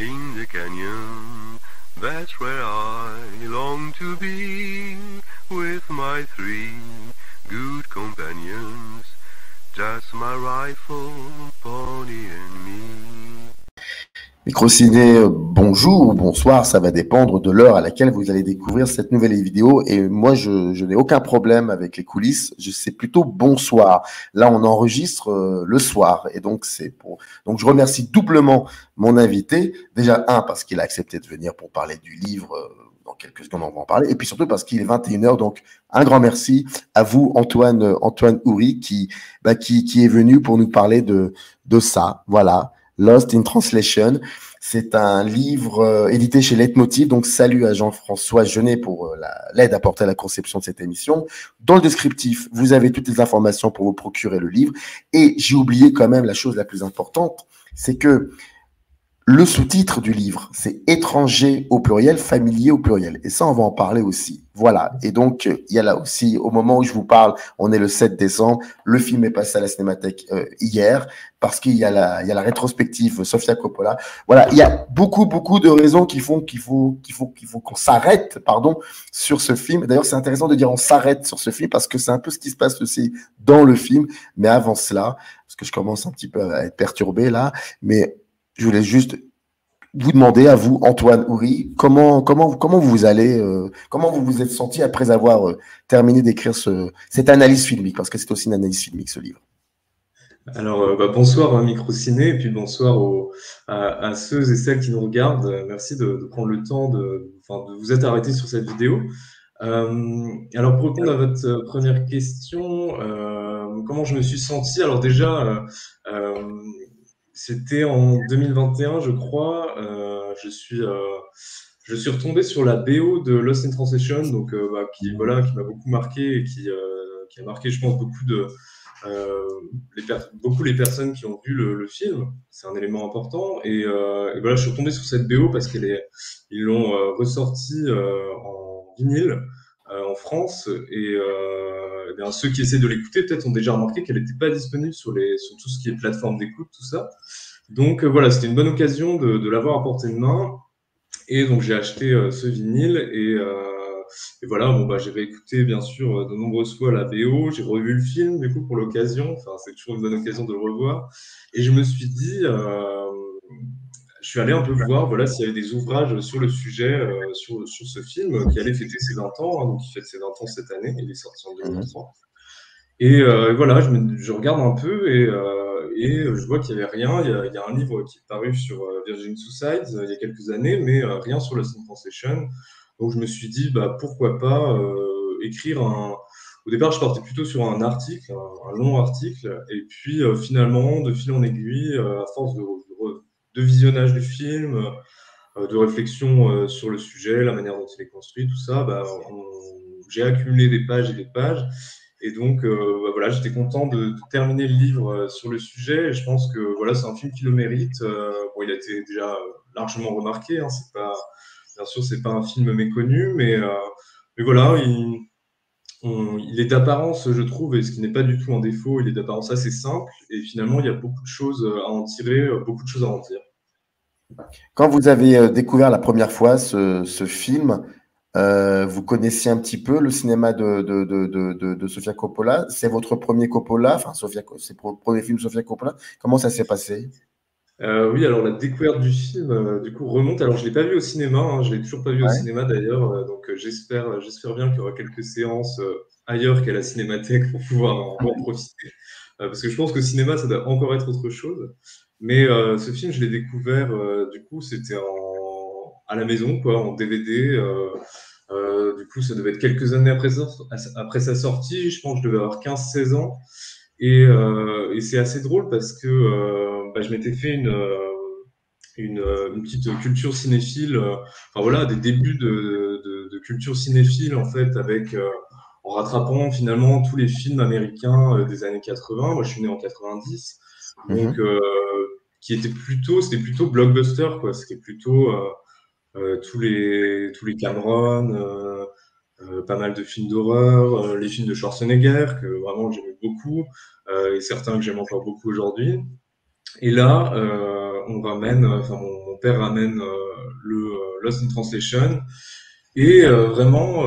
In the canyon, that's where I long to be, with my three good companions, just my rifle, pony and me. Microciné, bonjour ou bonsoir, ça va dépendre de l'heure à laquelle vous allez découvrir cette nouvelle vidéo. Et moi, je n'ai aucun problème avec les coulisses. C'est plutôt bonsoir. Là, on enregistre le soir, et donc Donc, je remercie doublement mon invité. Déjà, parce qu'il a accepté de venir pour parler du livre. Dans quelques secondes, on va en parler. Et puis surtout parce qu'il est 21h. Donc, un grand merci à vous, Antoine Houry, qui est venu pour nous parler de ça. Voilà. Lost in Translation, c'est un livre édité chez Leitmotiv. Donc, salut à Jean-François Jeunet pour l'aide apportée à la conception de cette émission. Dans le descriptif, vous avez toutes les informations pour vous procurer le livre. Et j'ai oublié quand même la chose la plus importante, c'est que le sous-titre du livre, c'est étranger au pluriel, familier au pluriel. Et ça, on va en parler aussi. Voilà. Et donc, il y a là aussi, au moment où je vous parle, on est le 7 décembre. Le film est passé à la Cinémathèque hier parce qu'il y a la rétrospective Sofia Coppola. Voilà. Il y a beaucoup de raisons qu'il faut qu'on s'arrête, sur ce film. D'ailleurs, c'est intéressant de dire on s'arrête sur ce film parce que c'est un peu ce qui se passe aussi dans le film. Mais avant cela, parce que je commence un petit peu à être perturbé là, mais je voulais juste vous demander à vous, Antoine Houry, comment vous allez, comment vous vous êtes senti après avoir terminé d'écrire cette analyse filmique, parce que c'est aussi une analyse filmique, ce livre. Alors, bonsoir Microciné, et puis bonsoir à ceux et celles qui nous regardent. Merci de prendre le temps de vous être arrêté sur cette vidéo. Alors, pour répondre à votre première question, comment je me suis senti? Alors déjà, c'était en 2021, je crois. Je suis retombé sur la BO de Lost in Translation, donc qui m'a beaucoup marqué et qui a marqué, je pense, beaucoup les personnes qui ont vu le film. C'est un élément important. Et voilà, je suis retombé sur cette BO parce qu'ils l'ont ressorti en vinyle en France. Et bien, ceux qui essaient de l'écouter peut-être ont déjà remarqué qu'elle n'était pas disponible sur tout ce qui est plateforme d'écoute, tout ça. Donc voilà, c'était une bonne occasion de l'avoir à portée de main. Et donc j'ai acheté ce vinyle et voilà, j'ai réécouté bien sûr de nombreuses fois la BO, j'ai revu le film du coup pour l'occasion, enfin c'est toujours une bonne occasion de le revoir. Et je me suis dit, je suis allé un peu voir s'il y avait des ouvrages sur le sujet, sur ce film qui allait fêter ses 20 ans, donc il fête ses 20 ans cette année, il est sorti en 2023. Et voilà, je regarde un peu et je vois qu'il n'y avait rien. Il y a un livre qui est paru sur Virgin Suicides il y a quelques années, mais rien sur Lost in Translation. Donc je me suis dit, pourquoi pas écrire un... Au départ, je partais plutôt sur un article, un long article, et puis finalement, de fil en aiguille, à force de visionnage du film, de réflexion sur le sujet, la manière dont il est construit, tout ça, j'ai accumulé des pages et des pages. Et donc, voilà, j'étais content de terminer le livre sur le sujet. Et je pense que voilà, c'est un film qui le mérite. Bon, il a été déjà largement remarqué. Hein, bien sûr, c'est pas un film méconnu, mais voilà, il est d'apparence, je trouve, et ce qui n'est pas du tout un défaut, il est d'apparence assez simple. Et finalement, il y a beaucoup de choses à en tirer, beaucoup de choses à en dire. Quand vous avez découvert la première fois ce film, vous connaissiez un petit peu le cinéma de Sofia Coppola. C'est votre premier Coppola, c'est le premier film Sofia Coppola. Comment ça s'est passé? Oui, alors la découverte du film, du coup, remonte. Alors, je l'ai pas vu au cinéma, hein, je l'ai toujours pas vu au cinéma d'ailleurs. Donc, j'espère bien qu'il y aura quelques séances ailleurs qu'à la Cinémathèque pour pouvoir en profiter. Parce que je pense qu'au cinéma, ça doit encore être autre chose. Mais ce film, je l'ai découvert, du coup, c'était à la maison, quoi, en DVD. Du coup, ça devait être quelques années après sa sortie. Je pense que je devais avoir 15-16 ans. Et c'est assez drôle parce que je m'étais fait une petite culture cinéphile, des débuts de culture cinéphile, en fait, en rattrapant finalement tous les films américains des années 80. Moi, je suis né en 90. Donc, c'était plutôt blockbuster, quoi. C'était plutôt tous les Cameron, pas mal de films d'horreur, les films de Schwarzenegger que vraiment j'aimais beaucoup, et certains que j'aime encore beaucoup aujourd'hui. Et là, on ramène, mon père ramène le Lost in Translation. Et vraiment,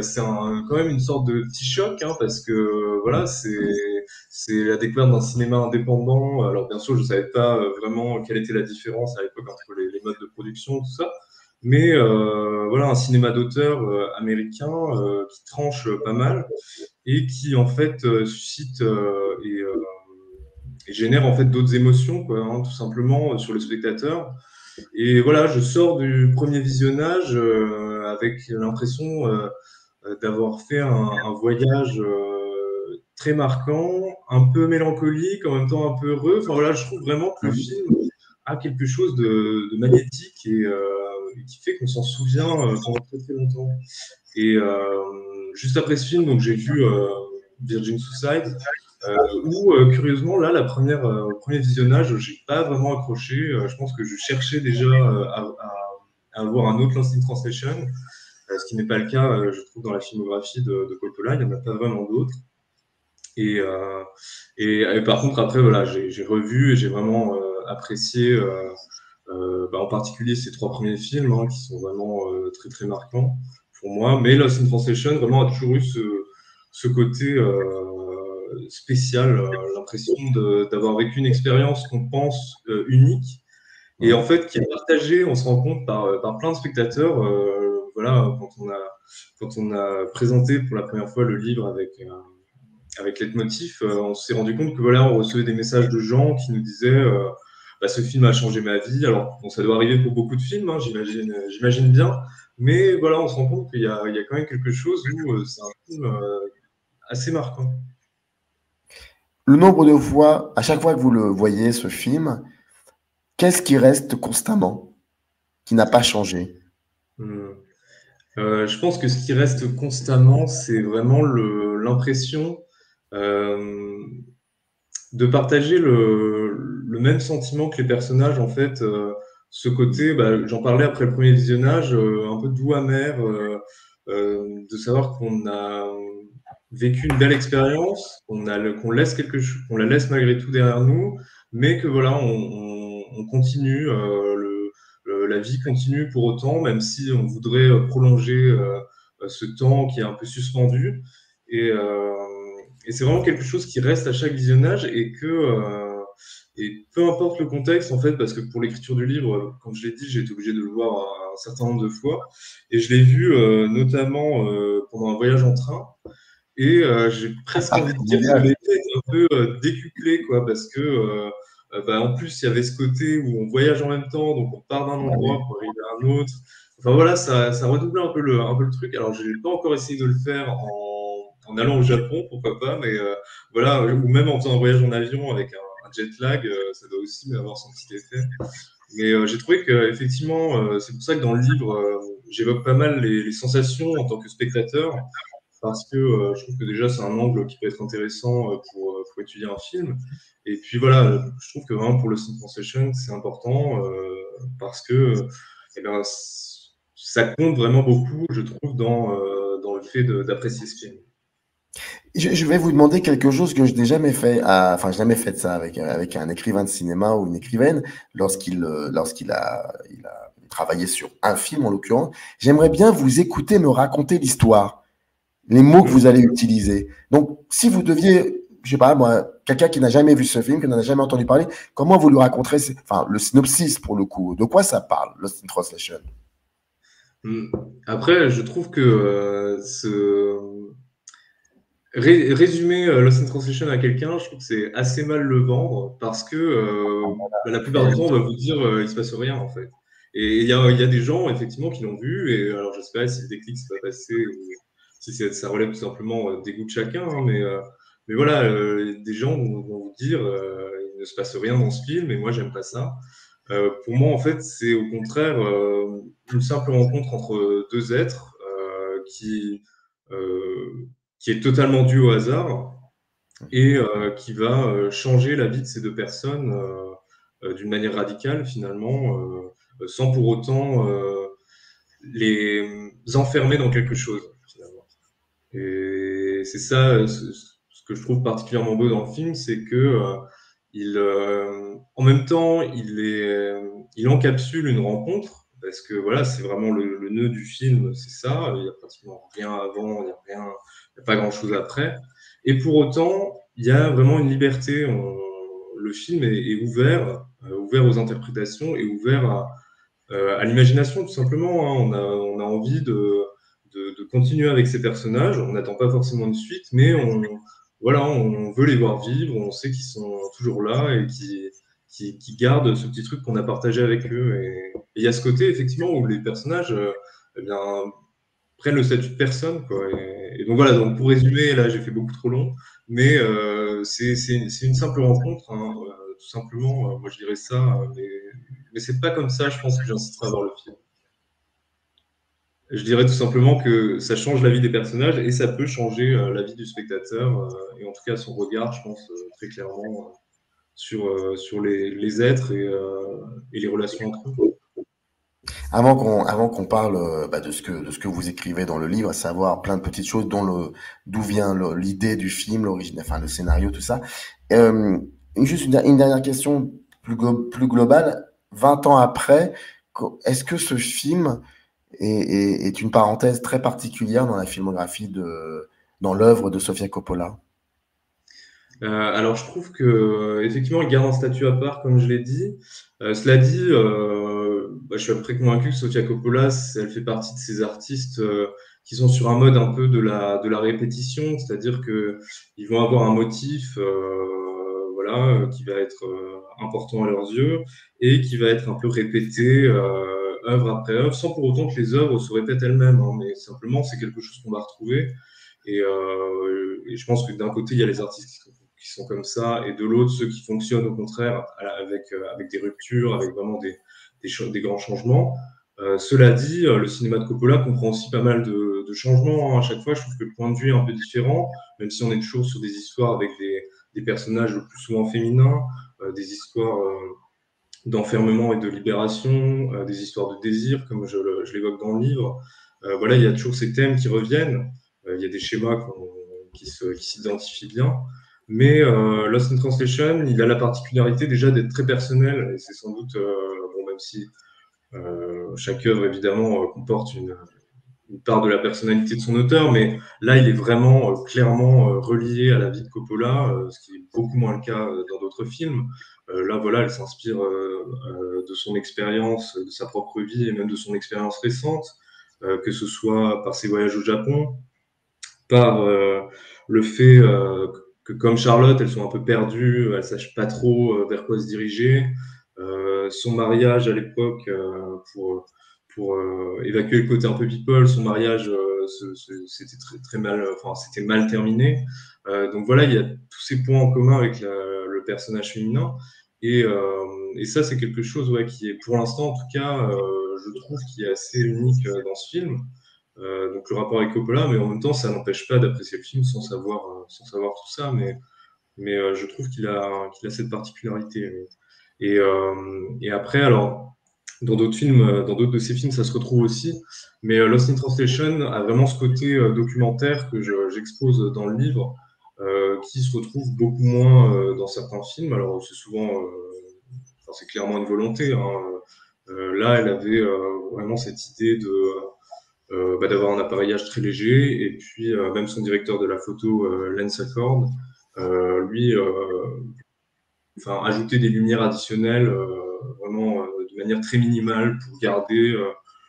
c'est quand même une sorte de petit choc, hein, parce que voilà, c'est la découverte d'un cinéma indépendant. Alors bien sûr, je savais pas vraiment quelle était la différence à l'époque entre les modes de production, tout ça. Mais voilà, un cinéma d'auteur américain qui tranche pas mal et qui en fait suscite et génère en fait d'autres émotions, quoi, hein, tout simplement sur le spectateur. Et voilà, je sors du premier visionnage avec l'impression d'avoir fait un voyage très marquant, un peu mélancolique, en même temps un peu heureux. Enfin voilà, je trouve vraiment que le film a quelque chose de magnétique et qui fait qu'on s'en souvient pendant très très longtemps. Et juste après ce film, donc j'ai vu Virgin Suicide, où curieusement là, le premier visionnage, j'ai pas vraiment accroché. Je pense que je cherchais déjà à avoir un autre Lost in Translation, ce qui n'est pas le cas, je trouve, dans la filmographie de Coppola. Il n'y en a pas vraiment d'autres. Et, et par contre, après, voilà, j'ai revu et j'ai vraiment apprécié, en particulier ces trois premiers films, hein, qui sont vraiment très très marquants pour moi. Mais Lost in Translation vraiment a toujours eu ce côté spécial, l'impression d'avoir vécu une expérience qu'on pense unique et en fait qui est partagée, on se rend compte par plein de spectateurs. Voilà, quand on a présenté pour la première fois le livre avec Leitmotiv, on s'est rendu compte que voilà, on recevait des messages de gens qui nous disaient ce film a changé ma vie. Alors, bon, ça doit arriver pour beaucoup de films, hein, j'imagine bien. Mais voilà, on se rend compte qu'il y a quand même quelque chose où c'est un film assez marquant. Le nombre de fois, à chaque fois que vous le voyez, ce film, qu'est-ce qui reste constamment, qui n'a pas changé? Je pense que ce qui reste constamment, c'est vraiment l'impression de partager le même sentiment que les personnages, en fait. Ce côté, j'en parlais après le premier visionnage, un peu doux amer, de savoir qu'on a vécu une belle expérience, qu'on laisse qu'on la laisse malgré tout derrière nous, mais que voilà, on continue, la vie continue pour autant, même si on voudrait prolonger ce temps qui est un peu suspendu. Et, euh, et c'est vraiment quelque chose qui reste à chaque visionnage et peu importe le contexte, en fait, parce que pour l'écriture du livre, comme je l'ai dit, j'ai été obligé de le voir un certain nombre de fois. Et je l'ai vu notamment pendant un voyage en train. Et j'ai presque envie de dire que l'effet est un peu décuplé, quoi, parce que en plus, il y avait ce côté où on voyage en même temps, donc on part d'un endroit pour arriver à un autre. Enfin voilà, ça redoublait un peu le truc. Alors, je n'ai pas encore essayé de le faire en allant au Japon, pourquoi pas, mais voilà, ou même en faisant un voyage en avion avec un jet lag, ça doit aussi avoir son petit effet. Mais j'ai trouvé que c'est pour ça que dans le livre, j'évoque pas mal les sensations en tant que spectateur, parce que je trouve que déjà c'est un angle qui peut être intéressant pour étudier un film. Et puis voilà, je trouve que vraiment pour le Sin Translation, c'est important parce que eh ben, ça compte vraiment beaucoup, je trouve, dans le fait d'apprécier ce film. Je vais vous demander quelque chose que je n'ai jamais fait, enfin jamais fait de ça avec un écrivain de cinéma ou une écrivaine lorsqu'il a travaillé sur un film en l'occurrence. J'aimerais bien vous écouter me raconter l'histoire, les mots que vous allez utiliser. Donc, si vous deviez, je sais pas moi, quelqu'un qui n'a jamais vu ce film, qui n'en a jamais entendu parler, comment vous lui raconterez, enfin le synopsis pour le coup, de quoi ça parle, Lost in Translation? Après, je trouve que résumer Lost in Translation à quelqu'un, je trouve que c'est assez mal le vendre parce que la plupart du temps, on va vous dire il se passe rien en fait. Et il y a des gens effectivement qui l'ont vu et alors je sais pas si le déclic s'est pas passé ou si ça relève tout simplement des goûts de chacun, hein, mais voilà, des gens vont vous dire il ne se passe rien dans ce film et moi j'aime pas ça. Pour moi en fait c'est au contraire une simple rencontre entre deux êtres euh, qui est totalement dû au hasard et qui va changer la vie de ces deux personnes d'une manière radicale finalement, sans pour autant les enfermer dans quelque chose finalement. Et c'est ça ce que je trouve particulièrement beau dans le film, c'est que en même temps, il encapsule une rencontre, parce que voilà, c'est vraiment le nœud du film, c'est ça. Il n'y a pratiquement rien avant, il n'y a pas grand-chose après. Et pour autant, il y a vraiment une liberté. Le film est ouvert, ouvert aux interprétations et ouvert à l'imagination, tout simplement. Hein. On a envie de continuer avec ces personnages. On n'attend pas forcément une suite, mais voilà, on veut les voir vivre. On sait qu'ils sont toujours là et qui gardent ce petit truc qu'on a partagé avec eux. Et il y a ce côté, effectivement, où les personnages eh bien, prennent le statut de personne, quoi. Et donc voilà, donc pour résumer, là j'ai fait beaucoup trop long, mais c'est une simple rencontre, hein, tout simplement. Moi je dirais ça, mais c'est pas comme ça, je pense que j'inciterai à voir le film. Je dirais tout simplement que ça change la vie des personnages et ça peut changer la vie du spectateur, et en tout cas son regard, je pense, très clairement sur les êtres et les relations entre eux. Avant qu'on parle de ce que vous écrivez dans le livre, à savoir plein de petites choses, dont d'où vient l'idée du film, l'origine, enfin le scénario, tout ça. Juste une dernière question plus globale. 20 ans après, est-ce que ce film est une parenthèse très particulière dans la filmographie dans l'œuvre de Sofia Coppola? Alors, je trouve que effectivement, il garde un statut à part, comme je l'ai dit. Cela dit, je suis à peu près convaincu que Sofia Coppola, elle fait partie de ces artistes qui sont sur un mode un peu de la répétition, c'est-à-dire que ils vont avoir un motif, voilà, qui va être important à leurs yeux et qui va être un peu répété œuvre après œuvre, sans pour autant que les œuvres se répètent elles-mêmes, hein, mais simplement c'est quelque chose qu'on va retrouver. Et je pense que d'un côté, il y a les artistes qui sont comme ça, et de l'autre, ceux qui fonctionnent au contraire avec des ruptures, avec vraiment des grands changements. Cela dit, le cinéma de Coppola comprend aussi pas mal de changements. Hein. À chaque fois, je trouve que le point de vue est un peu différent, même si on est toujours sur des histoires avec des personnages le plus souvent féminins, des histoires d'enfermement et de libération, des histoires de désir, comme je l'évoque dans le livre. Voilà, il y a toujours ces thèmes qui reviennent. Il y a des schémas qui s'identifient bien. Mais Lost in Translation, il a la particularité déjà d'être très personnel. Et c'est sans doute, bon, même si chaque œuvre, évidemment, comporte une part de la personnalité de son auteur, mais là, il est vraiment clairement relié à la vie de Coppola, ce qui est beaucoup moins le cas dans d'autres films. Là, voilà, elle s'inspire de son expérience, de sa propre vie et même de son expérience récente, que ce soit par ses voyages au Japon, par le fait que, comme Charlotte, elles sont un peu perdues, elles ne sachent pas trop vers quoi se diriger. Son mariage à l'époque, pour évacuer le côté un peu people, son mariage c'était très mal, enfin c'était mal terminé. Donc voilà, il y a tous ces points en commun avec le personnage féminin, et ça c'est quelque chose, ouais, qui est pour l'instant en tout cas, je trouve, qui est assez unique dans ce film. Donc le rapport avec Coppola, mais en même temps ça n'empêche pas d'apprécier le film sans savoir tout ça, mais je trouve qu'il a cette particularité. Et après, alors, dans d'autres films, dans d'autres de ses films, ça se retrouve aussi. Mais Lost in Translation a vraiment ce côté documentaire que j'expose dans le livre, qui se retrouve beaucoup moins dans certains films. Alors, c'est souvent, enfin, c'est clairement une volonté. Hein. Là, elle avait vraiment cette idée d'avoir un appareillage très léger. Et puis, même son directeur de la photo, Lance Accord, lui, enfin, ajouter des lumières additionnelles vraiment de manière très minimale pour garder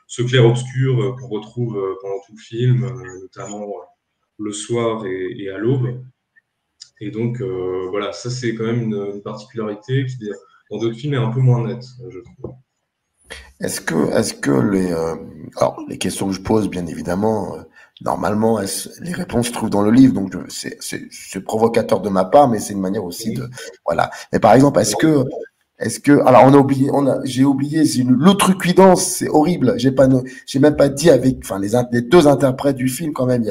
ce clair-obscur qu'on retrouve pendant tout le film, notamment le soir et à l'aube. Et donc, voilà, ça c'est quand même une particularité qui, dans d'autres films, est un peu moins nette, je trouve. Est-ce que alors, les questions que je pose, bien évidemment, normalement, les réponses se trouvent dans le livre, donc c'est provocateur de ma part, mais c'est une manière aussi de, voilà. Mais par exemple, alors j'ai oublié, l'outrecuidance, c'est horrible. J'ai même pas dit avec, enfin, les deux interprètes du film quand même.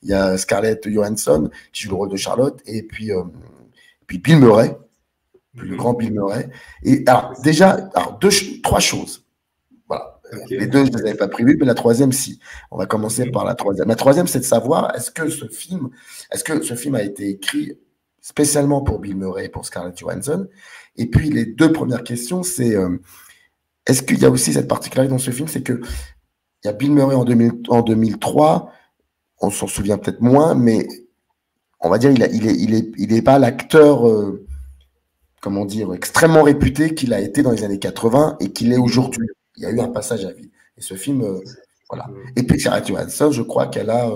Il y a Scarlett Johansson qui joue le rôle de Charlotte, et puis Bill Murray, le grand Bill Murray. Et alors déjà, trois choses. Voilà. Okay. Les deux, je ne les avais pas prévues, mais la troisième, si. On va commencer par la troisième. La troisième, c'est de savoir, est-ce que ce film a été écrit spécialement pour Bill Murray et pour Scarlett Johansson. Et puis, les deux premières questions, c'est est-ce qu'il y a aussi cette particularité dans ce film, c'est qu'il y a Bill Murray en 2003, on s'en souvient peut-être moins, mais on va dire il est pas l'acteur, comment dire, extrêmement réputé qu'il a été dans les années 80 et qu'il est aujourd'hui. Il y a eu un passage à vide. Et ce film, voilà. Et puis Scarlett Johansson, je crois qu'elle a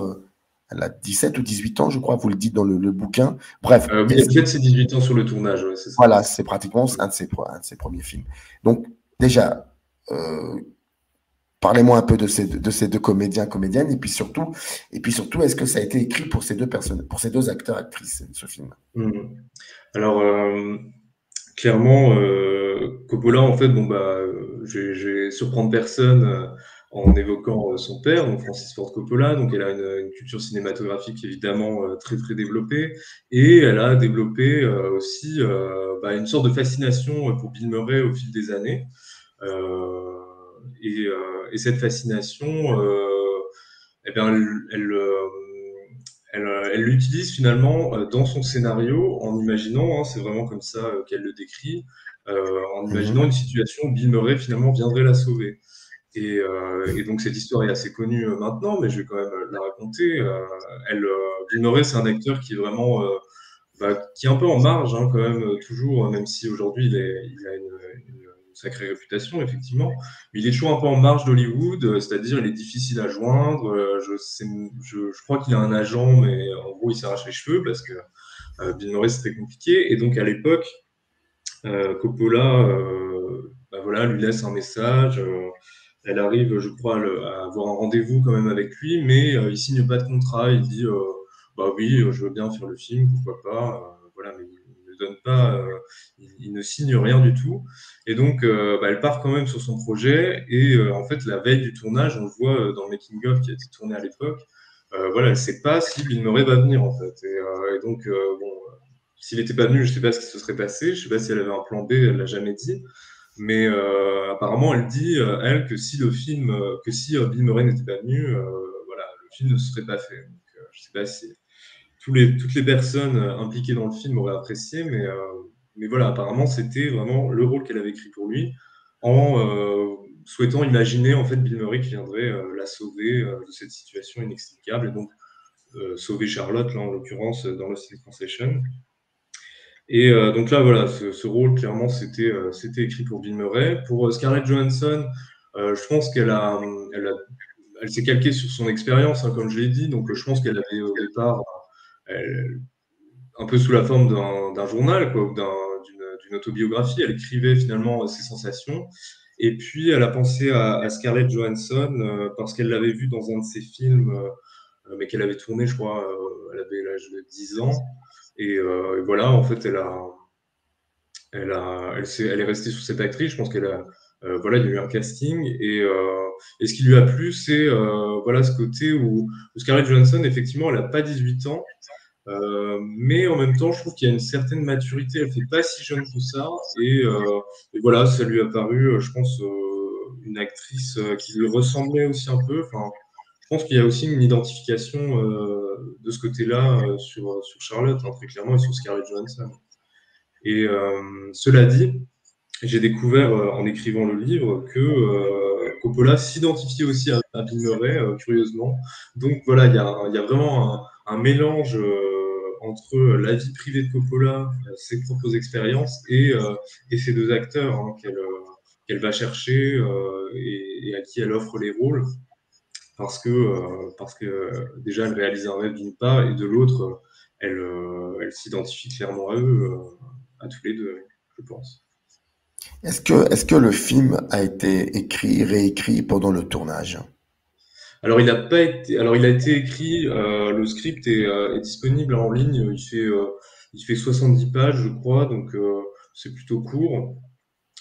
17 ou 18 ans, je crois, vous le dites dans le bouquin. Bref. Oui, il y a peut-être ses 18 ans sur le tournage, ouais, c'est ça. Voilà, c'est pratiquement un de ses premiers films. Donc, déjà, parlez-moi un peu de ces deux comédiens, comédiennes, et puis surtout, est-ce que ça a été écrit pour ces deux personnes, pour ces deux acteurs, actrices, ce film? Alors, clairement, Coppola, en fait, je vais surprendre personne en évoquant son père, donc Francis Ford Coppola. Donc, elle a une culture cinématographique évidemment très très développée, et elle a développé aussi une sorte de fascination pour Bill Murray au fil des années. Et cette fascination, eh bien, elle l'utilise finalement dans son scénario en imaginant, c'est vraiment comme ça qu'elle le décrit, en imaginant une situation où Bill Murray finalement viendrait la sauver. Et donc cette histoire est assez connue maintenant, mais je vais quand même la raconter. Bill Murray, c'est un acteur qui est vraiment, qui est un peu en marge quand même toujours, même si aujourd'hui il a une sacrée réputation effectivement. Mais il est toujours un peu en marge d'Hollywood, c'est-à-dire il est difficile à joindre. Je crois qu'il a un agent, mais en gros il s'arrache les cheveux parce que Bill Murray c'est très compliqué. Et donc à l'époque, Coppola, lui laisse un message. Elle arrive, je crois, à avoir un rendez-vous quand même avec lui, mais il signe pas de contrat. Il dit oui, je veux bien faire le film, pourquoi pas. Mais il ne donne pas, il ne signe rien du tout. Et donc, elle part quand même sur son projet. Et en fait, la veille du tournage, on le voit dans le making-of qui a été tourné à l'époque. Elle ne sait pas si Bill Murray va venir en fait. Et donc, s'il n'était pas venu, je ne sais pas ce qui se serait passé. Je ne sais pas si elle avait un plan B, elle l'a jamais dit. Mais apparemment, elle dit, elle, que si Bill Murray n'était pas venu, le film ne se serait pas fait. Donc, je ne sais pas si toutes les personnes impliquées dans le film auraient apprécié, mais voilà, apparemment, c'était vraiment le rôle qu'elle avait écrit pour lui, en souhaitant imaginer en fait Bill Murray qui viendrait la sauver de cette situation inextricable, et donc sauver Charlotte, là en l'occurrence, dans Lost in Translation. Et donc là, voilà, ce rôle, clairement, c'était écrit pour Bill Murray. Pour Scarlett Johansson, je pense elle s'est calquée sur son expérience, comme je l'ai dit. Donc, je pense qu'elle avait au départ, un peu sous la forme d'un journal, quoi, ou d'une autobiographie. Elle écrivait finalement ses sensations. Et puis, elle a pensé à Scarlett Johansson parce qu'elle l'avait vue dans un de ses films, mais qu'elle avait tourné, je crois, elle avait l'âge de 10 ans. Et voilà, en fait, elle est restée sur cette actrice. Je pense qu'elle a, il y a eu un casting. Et ce qui lui a plu, c'est ce côté où Scarlett Johansson, effectivement, elle n'a pas 18 ans. Mais en même temps, je trouve qu'il y a une certaine maturité. Elle fait pas si jeune que ça. Et voilà, ça lui a paru, je pense, une actrice qui lui ressemblait aussi un peu. Enfin, je pense qu'il y a aussi une identification de ce côté-là sur Charlotte, très clairement, et sur Scarlett Johansson. Et cela dit, j'ai découvert en écrivant le livre que Coppola s'identifiait aussi à Bill Murray, curieusement. Donc voilà, il y a vraiment un mélange entre la vie privée de Coppola, ses propres expériences, et ces deux acteurs qu'elle va chercher et à qui elle offre les rôles. Parce que déjà, elle réalise un rêve d'une part, et de l'autre, elle s'identifie clairement à eux, à tous les deux, je pense. Est-ce que le film a été écrit, réécrit pendant le tournage? Alors, il a été écrit, le script est disponible en ligne, il fait 70 pages, je crois, donc c'est plutôt court.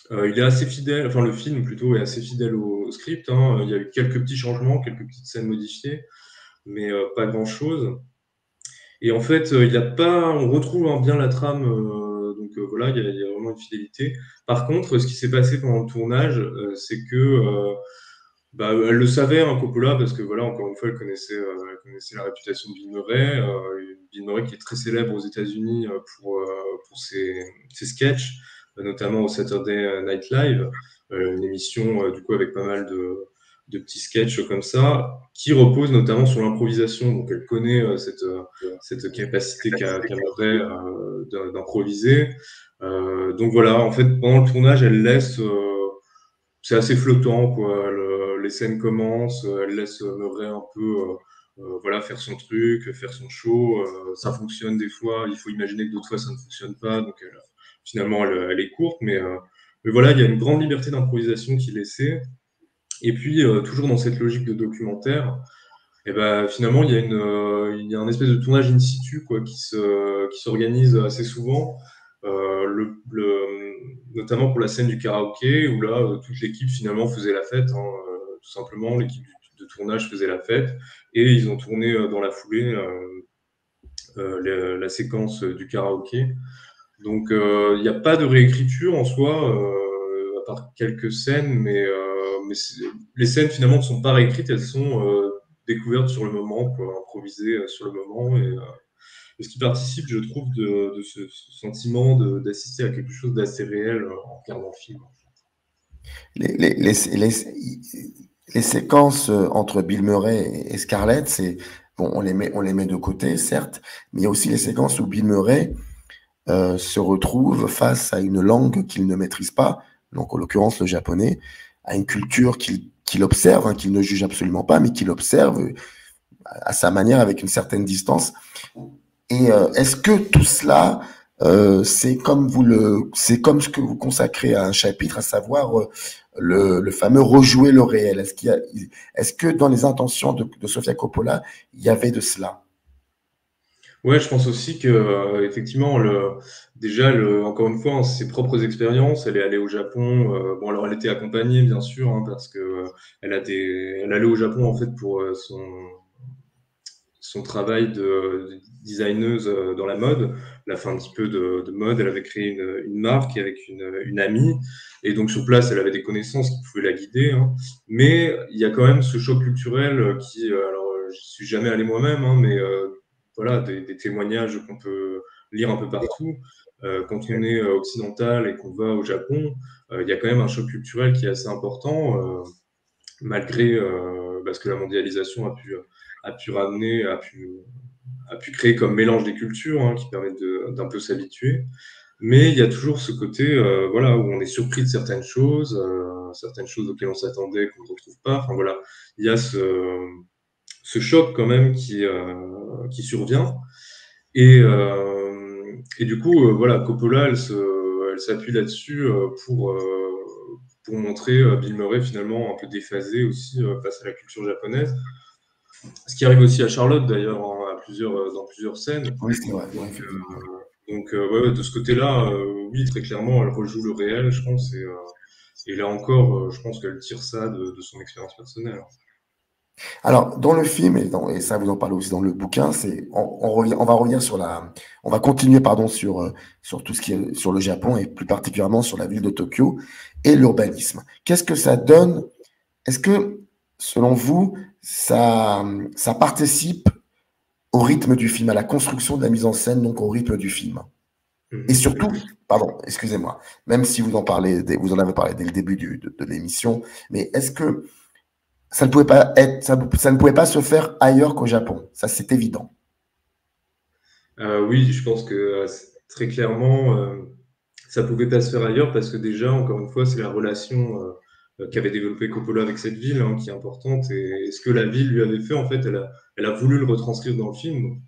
Il est assez fidèle, enfin le film plutôt est assez fidèle au script. Il y a eu quelques petits changements, quelques petites scènes modifiées, mais pas grand-chose. Et en fait, on retrouve bien la trame, donc voilà, il y a vraiment une fidélité. Par contre, ce qui s'est passé pendant le tournage, c'est que Bah, elle le savait, hein, Coppola, parce que voilà, encore une fois, elle connaissait la réputation de Bill Murray. Bill Murray qui est très célèbre aux États-Unis pour ses sketchs, notamment au Saturday Night Live, une émission du coup avec pas mal de petits sketchs comme ça, qui repose notamment sur l'improvisation. Donc elle connaît cette capacité qu'a Murray d'improviser. Donc voilà, en fait, pendant le tournage, elle laisse c'est assez flottant, quoi. Les scènes commencent, elle laisse Murray un peu voilà, faire son truc, faire son show. Ça fonctionne des fois, il faut imaginer que d'autres fois ça ne fonctionne pas, donc finalement elle est courte, mais voilà, il y a une grande liberté d'improvisation qui est laissée. Et puis, toujours dans cette logique de documentaire, et ben, finalement, il y a un espèce de tournage in situ quoi, qui s'organise assez souvent, notamment pour la scène du karaoké, où là, toute l'équipe finalement faisait la fête, hein, tout simplement, l'équipe de tournage faisait la fête, et ils ont tourné dans la foulée la séquence du karaoké. Donc, il n'y a pas de réécriture en soi, à part quelques scènes, mais les scènes finalement ne sont pas réécrites, elles sont découvertes sur le moment, quoi, improvisées sur le moment. Et ce qui participe, je trouve, de ce sentiment d'assister à quelque chose d'assez réel en regardant le film. Les, les, les, les séquences entre Bill Murray et Scarlett, c'est bon, on les met de côté, certes, mais il y a aussi les séquences où Bill Murray se retrouve face à une langue qu'il ne maîtrise pas, donc en l'occurrence le japonais, à une culture qu'il observe, hein, qu'il ne juge absolument pas, mais qu'il observe à sa manière, avec une certaine distance. Et est-ce que tout cela, c'est comme ce que vous consacrez à un chapitre, à savoir le fameux rejouer le réel. Est-ce que dans les intentions de Sofia Coppola, il y avait de cela? Ouais, je pense aussi que effectivement, déjà, encore une fois, hein, ses propres expériences. Elle est allée au Japon. Bon, alors elle était accompagnée, bien sûr, hein, parce que elle allait au Japon en fait pour son travail de designeuse dans la mode. Elle a fait un petit peu de mode. Elle avait créé une marque avec une amie. Et donc, sur place, elle avait des connaissances qui pouvaient la guider, hein. Mais il y a quand même ce choc culturel qui, alors, je suis jamais allé moi-même, hein, mais voilà, des témoignages qu'on peut lire un peu partout. Quand on est occidental et qu'on va au Japon, il y a quand même un choc culturel qui est assez important, malgré ce que la mondialisation a pu ramener, a pu créer comme mélange des cultures, hein, qui permettent d'un peu s'habituer. Mais il y a toujours ce côté voilà, où on est surpris de certaines choses auxquelles on s'attendait, qu'on ne retrouve pas. Enfin, voilà, il y a ce choc quand même qui survient. Et du coup, voilà, Coppola, elle s'appuie là-dessus pour montrer Bill Murray finalement un peu déphasé aussi face à la culture japonaise. Ce qui arrive aussi à Charlotte d'ailleurs, hein, dans plusieurs scènes. Oui, c'est vrai, ouais, Donc, effectivement. ouais, ouais, de ce côté-là, oui, très clairement, elle rejoue le réel, je pense. Et là encore, je pense qu'elle tire ça de son expérience personnelle. Alors, dans le film, et ça vous en parlez aussi dans le bouquin, on va revenir on va continuer, pardon, sur tout ce qui est sur le Japon et plus particulièrement sur la ville de Tokyo et l'urbanisme. Qu'est-ce que ça donne? Est-ce que, selon vous, ça participe au rythme du film, à la construction de la mise en scène, donc au rythme du film? Et Mhm. surtout, pardon, excusez-moi, même si vous en avez parlé dès le début de l'émission, mais est-ce que ça ne pouvait pas être, ça ne pouvait pas se faire ailleurs qu'au Japon? Ça, c'est évident. Oui, je pense que très clairement, ça pouvait pas se faire ailleurs parce que déjà, encore une fois, c'est la relation qu'avait développée Coppola avec cette ville, hein, qui est importante. Et ce que la ville lui avait fait, en fait, elle a voulu le retranscrire dans le film.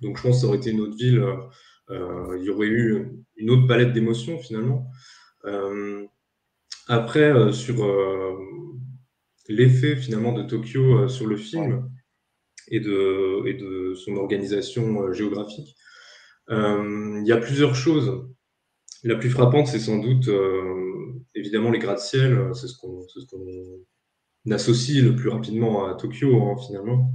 Donc, je pense que ça aurait été une autre ville, il y aurait eu une autre palette d'émotions finalement. Euh, Après, sur l'effet finalement de Tokyo sur le film et de son organisation géographique, il y a plusieurs choses. La plus frappante, c'est sans doute évidemment les gratte-ciel. C'est ce qu'on associe le plus rapidement à Tokyo, hein, finalement.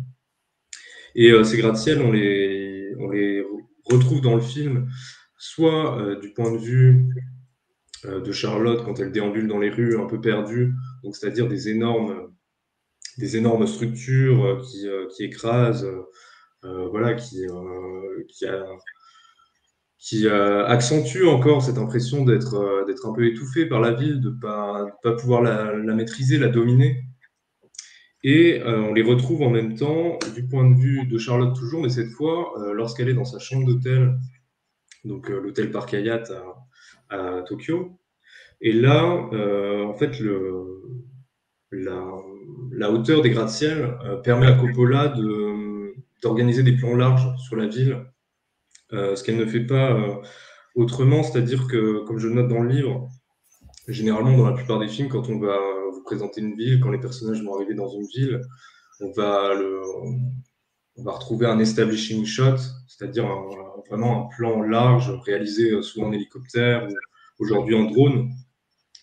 Et ces gratte-ciel, on les retrouve dans le film, soit du point de vue de Charlotte quand elle déambule dans les rues un peu perdue, donc c'est-à-dire des énormes des énormes structures qui écrasent, voilà, qui accentue encore cette impression d'être un peu étouffé par la ville, de pas pouvoir la maîtriser, la dominer. Et on les retrouve en même temps du point de vue de Charlotte toujours, mais cette fois, lorsqu'elle est dans sa chambre d'hôtel, donc l'hôtel Park Hyatt à Tokyo. Et là, en fait, la, la hauteur des gratte-ciel permet à Coppola d'organiser des plans larges sur la ville, ce qu'elle ne fait pas autrement, c'est-à-dire que, comme je le note dans le livre, généralement dans la plupart des films, quand on va vous présenter une ville, quand les personnages vont arriver dans une ville, on va, on va retrouver un establishing shot, c'est-à-dire vraiment un plan large réalisé souvent en hélicoptère ou aujourd'hui en drone,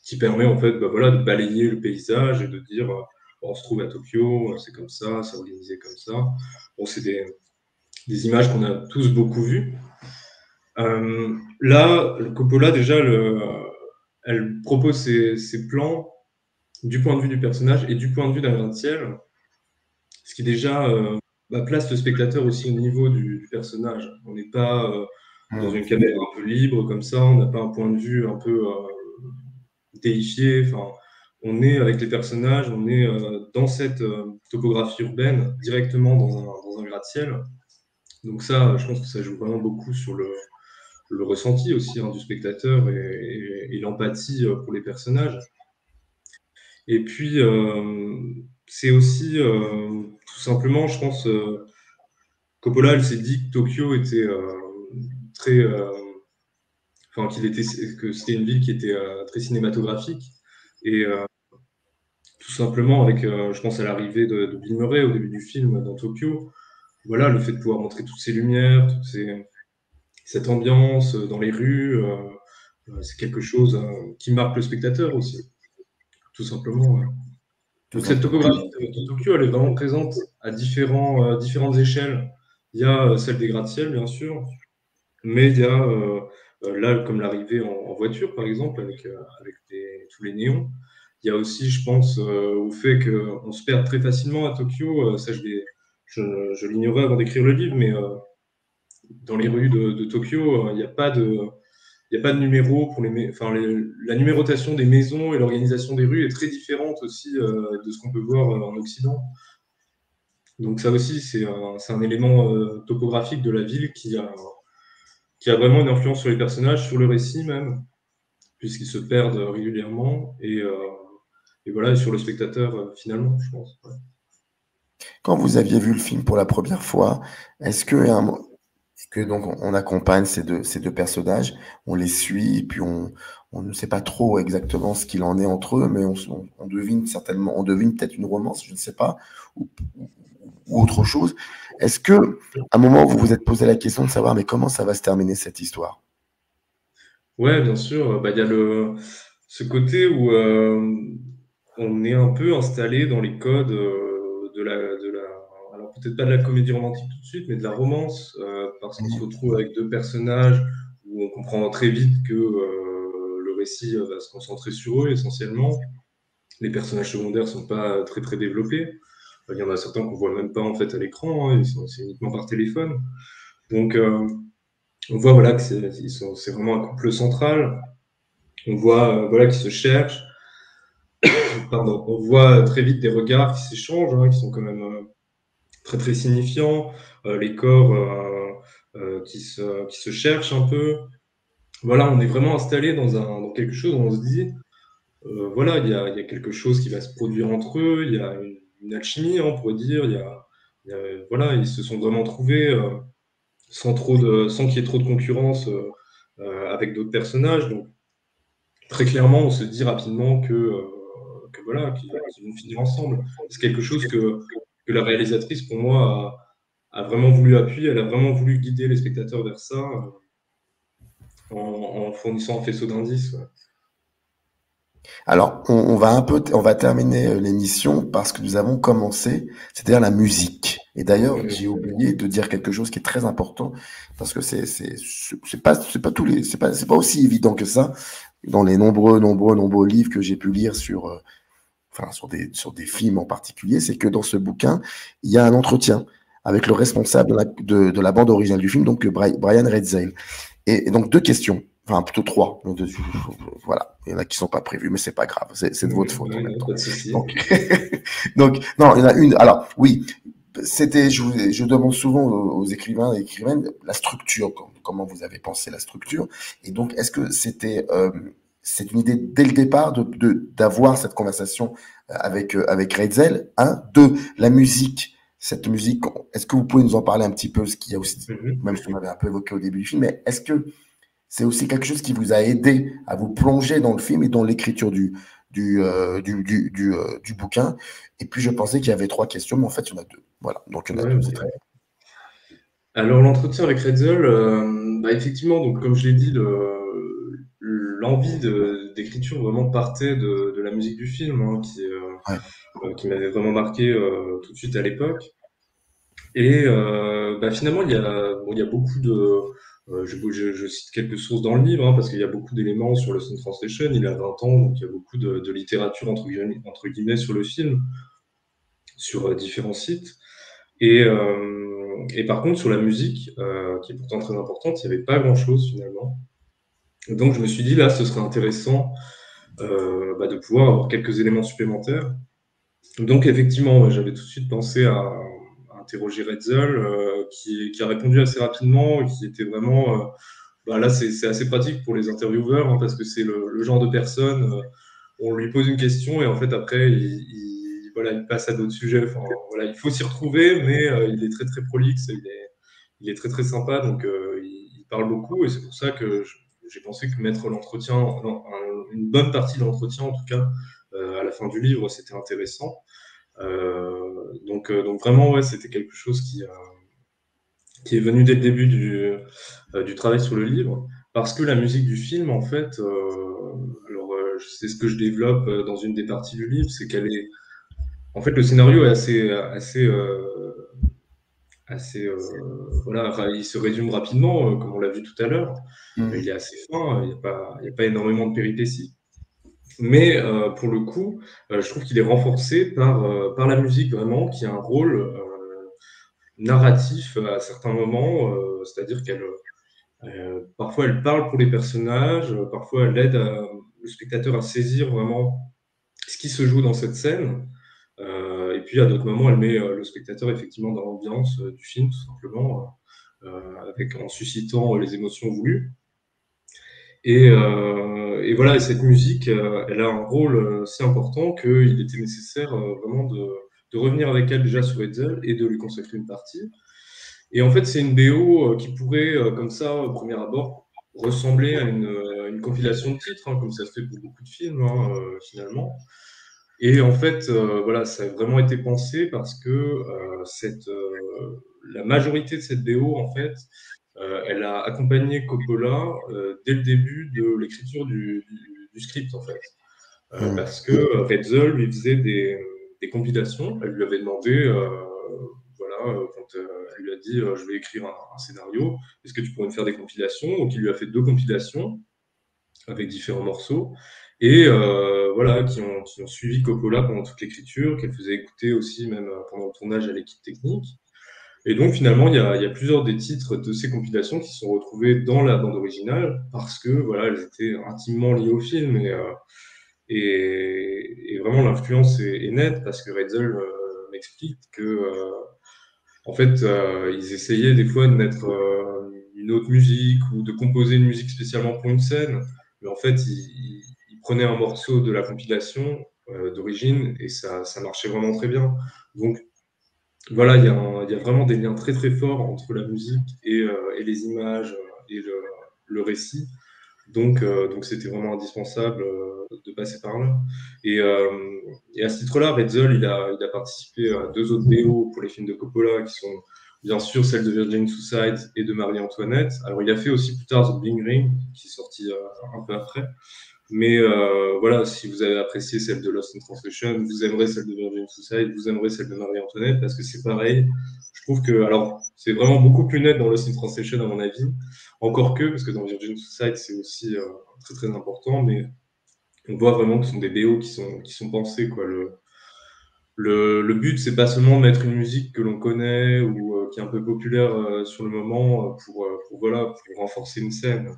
qui permet en fait voilà, de balayer le paysage et de dire on se trouve à Tokyo, c'est comme ça, c'est organisé comme ça. Bon, c'est des images qu'on a tous beaucoup vues. Là, Coppola, déjà, elle propose ses plans du point de vue du personnage et du point de vue d'un gratte-ciel, ce qui déjà place le spectateur aussi au niveau du personnage. On n'est pas dans une caméra un peu libre comme ça, on n'a pas un point de vue un peu déifié. Enfin, on est avec les personnages, on est dans cette topographie urbaine, directement dans un gratte-ciel. Donc ça, je pense que ça joue vraiment beaucoup sur le ressenti aussi du spectateur et l'empathie pour les personnages. Et puis, c'est aussi tout simplement, je pense, Coppola, elle s'est dit que Tokyo était très... Enfin, que c'était une ville qui était très cinématographique. Et tout simplement, avec, je pense, à l'arrivée de Bill Murray au début du film dans Tokyo, voilà, le fait de pouvoir montrer toutes ces lumières, cette ambiance dans les rues, c'est quelque chose qui marque le spectateur aussi, tout simplement. Donc cette topographie de Tokyo, elle est vraiment présente à différentes échelles. Il y a celle des gratte-ciel, bien sûr, mais il y a là, comme l'arrivée en voiture, par exemple, avec tous les néons. Il y a aussi, je pense, au fait qu'on se perd très facilement à Tokyo. Ça, je l'ignorais avant d'écrire le livre, mais dans les rues de Tokyo, il n'y a pas de numéro pour la numérotation des maisons et l'organisation des rues est très différente aussi de ce qu'on peut voir en Occident. Donc ça aussi, c'est un élément topographique de la ville qui a vraiment une influence sur les personnages, sur le récit même, puisqu'ils se perdent régulièrement et voilà, sur le spectateur finalement, je pense. Ouais. Quand vous aviez vu le film pour la première fois, est-ce que donc on accompagne ces deux personnages, on les suit, et puis on ne sait pas trop exactement ce qu'il en est entre eux, mais on devine certainement, on devine peut-être une romance, je ne sais pas, ou autre chose. Est-ce que, à un moment, vous vous êtes posé la question de savoir, mais comment ça va se terminer cette histoire? Ouais, bien sûr. Il y a ce côté où on est un peu installé dans les codes alors peut-être pas de la comédie romantique tout de suite, mais de la romance, parce qu'on se retrouve avec deux personnages où on comprend très vite que le récit va se concentrer sur eux essentiellement. Les personnages secondaires sont pas très très développés. Il y en a certains qu'on voit même pas en fait à l'écran, hein, c'est uniquement par téléphone. Donc on voit voilà que c'est vraiment un couple central. On voit voilà qu'ils se cherchent. Pardon. On voit très vite des regards qui s'échangent, hein, qui sont quand même très très signifiants. Les corps qui se cherchent un peu. Voilà, on est vraiment installé dans quelque chose où on se dit, voilà, il y a quelque chose qui va se produire entre eux. Il y a une alchimie, hein, on pourrait dire. Voilà, ils se sont vraiment trouvés sans qu'il y ait trop de concurrence avec d'autres personnages. Donc, très clairement, on se dit rapidement que voilà, qu'ils vont finir ensemble. C'est quelque chose que la réalisatrice, pour moi, a vraiment voulu appuyer. Elle a vraiment voulu guider les spectateurs vers ça en fournissant un faisceau d'indices. Ouais. Alors, on va terminer l'émission parce que nous avons commencé, c'est-à-dire la musique. Et d'ailleurs, j'ai oublié de dire quelque chose qui est très important parce que c'est pas aussi évident que ça dans les nombreux livres que j'ai pu lire sur enfin sur des films en particulier, c'est que dans ce bouquin, il y a un entretien avec le responsable de la bande originale du film, donc Brian Redsale. Et donc deux questions, enfin plutôt trois. Voilà, il y en a qui sont pas prévus, mais c'est pas grave, c'est de votre faute en même temps. Pas de souci. Donc non, il y en a une. Alors oui, je demande souvent aux écrivains et écrivaines la structure, comment vous avez pensé la structure. Et donc, est-ce que c'est une idée dès le départ d'avoir cette conversation avec Reitzel, un, deux, la musique. Cette musique, est-ce que vous pouvez nous en parler un petit peu, ce qu'il y a aussi, même si on avait un peu évoqué au début du film, mais est-ce que c'est aussi quelque chose qui vous a aidé à vous plonger dans le film et dans l'écriture du bouquin? Et puis je pensais qu'il y avait trois questions, mais en fait il y en a deux. Voilà, donc il y en a deux, c'est très bien. Alors l'entretien avec Redsel, effectivement, donc comme je l'ai dit, l'envie d'écriture vraiment partait de la musique du film, hein, qui m'avait vraiment marqué tout de suite à l'époque. Et finalement, il y a beaucoup de... je cite quelques sources dans le livre, hein, parce qu'il y a beaucoup d'éléments sur Lost in Translation. Il a 20 ans, donc il y a beaucoup de littérature entre guillemets sur le film, sur différents sites. Et par contre, sur la musique, qui est pourtant très importante, il n'y avait pas grand-chose finalement. Donc je me suis dit, là, ce serait intéressant de pouvoir avoir quelques éléments supplémentaires. Donc effectivement, j'avais tout de suite pensé à interroger Redsel, qui a répondu assez rapidement, et qui était vraiment... là, c'est assez pratique pour les intervieweurs, hein, parce que c'est le genre de personne, on lui pose une question, et en fait, après, il passe à d'autres sujets. Enfin, voilà, il faut s'y retrouver, mais il est très, très prolixe, il est très, très sympa, donc il parle beaucoup, et c'est pour ça que j'ai pensé que mettre l'entretien, une bonne partie de l'entretien, en tout cas, à la fin du livre, c'était intéressant. Donc vraiment, ouais, c'était quelque chose qui est venu dès le début du travail sur le livre, parce que la musique du film, en fait, c'est ce que je développe dans une des parties du livre, c'est qu'elle est... En fait, le scénario est voilà, enfin, il se résume rapidement, comme on l'a vu tout à l'heure. Il est assez fin, il n'y a pas énormément de péripéties. Mais pour le coup, je trouve qu'il est renforcé par la musique vraiment, qui a un rôle narratif à certains moments, c'est-à-dire qu'elle parfois elle parle pour les personnages, parfois elle aide le spectateur à saisir vraiment ce qui se joue dans cette scène. Et puis à d'autres moments, elle met le spectateur effectivement dans l'ambiance du film, tout simplement, en suscitant les émotions voulues. Et voilà, et cette musique, elle a un rôle si important qu'il était nécessaire vraiment de revenir avec elle déjà sur Hetzel et de lui consacrer une partie. Et en fait, c'est une BO qui pourrait, comme ça, au premier abord, ressembler à une compilation de titres, hein, comme ça se fait pour beaucoup de films, hein, finalement. Et en fait, voilà, ça a vraiment été pensé parce que la majorité de cette BO, en fait, elle a accompagné Coppola dès le début de l'écriture du script, en fait. Parce que Hetzel lui faisait des compilations. Elle lui avait demandé, quand elle lui a dit je vais écrire un scénario, est-ce que tu pourrais me faire des compilations? Donc il lui a fait 2 compilations avec différents morceaux. Et voilà, qui ont suivi Coppola pendant toute l'écriture, qu'elle faisait écouter aussi même pendant le tournage à l'équipe technique. Et donc finalement, il y a plusieurs des titres de ces compilations qui sont retrouvés dans la bande originale parce que voilà, elles étaient intimement liées au film et vraiment l'influence est nette parce que Hetzel m'explique que en fait ils essayaient des fois de mettre une autre musique ou de composer une musique spécialement pour une scène, mais en fait ils prenaient un morceau de la compilation d'origine et ça marchait vraiment très bien. Donc voilà, il y a vraiment des liens très très forts entre la musique et les images et le récit. Donc c'était vraiment indispensable de passer par là. Et à ce titre-là, Hetzel, il a participé à 2 autres BO pour les films de Coppola, qui sont bien sûr celles de Virgin Suicide et de Marie-Antoinette. Alors il a fait aussi plus tard The Bling Ring, qui est sorti un peu après. Mais voilà, si vous avez apprécié celle de Lost in Translation, vous aimerez celle de Virgin Suicide, vous aimerez celle de Marie-Antoinette, parce que c'est pareil. Je trouve que, alors, c'est vraiment beaucoup plus net dans Lost in Translation, à mon avis. Encore que, parce que dans Virgin Suicide, c'est aussi très très important, mais on voit vraiment que ce sont des BO qui sont pensés, quoi. Le but, c'est pas seulement de mettre une musique que l'on connaît ou qui est un peu populaire sur le moment voilà, pour renforcer une scène.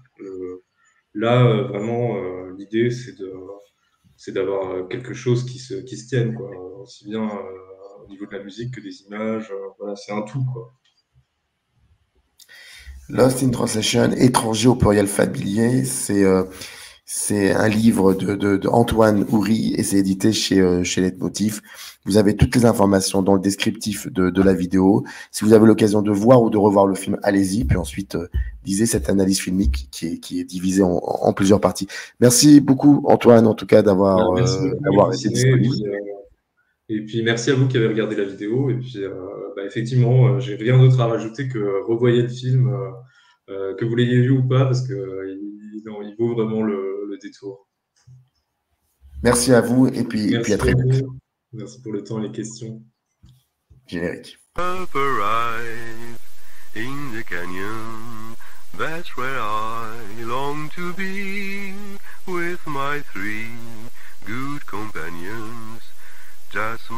Là, vraiment, l'idée, c'est d'avoir quelque chose qui se tienne, quoi. Aussi bien au niveau de la musique que des images. Voilà, c'est un tout, quoi. Lost in Translation, étranger au pluriel familier, c'est un livre de Antoine Houry et c'est édité chez Leitmotiv. Vous avez toutes les informations dans le descriptif de la vidéo. Si vous avez l'occasion de voir ou de revoir le film, allez-y. Puis ensuite, lisez cette analyse filmique qui est divisée en plusieurs parties. Merci beaucoup, Antoine, en tout cas, Merci beaucoup, d'avoir été disponible. Et puis merci à vous qui avez regardé la vidéo. Et puis effectivement, j'ai rien d'autre à rajouter que revoyez le film, que vous l'ayez vu ou pas, parce que il vaut vraiment le détour. Merci à vous et puis à très vite. Merci pour le temps et les questions. Générique. Up arrive in the canyon, that's where I long to be, with my three good companions, just my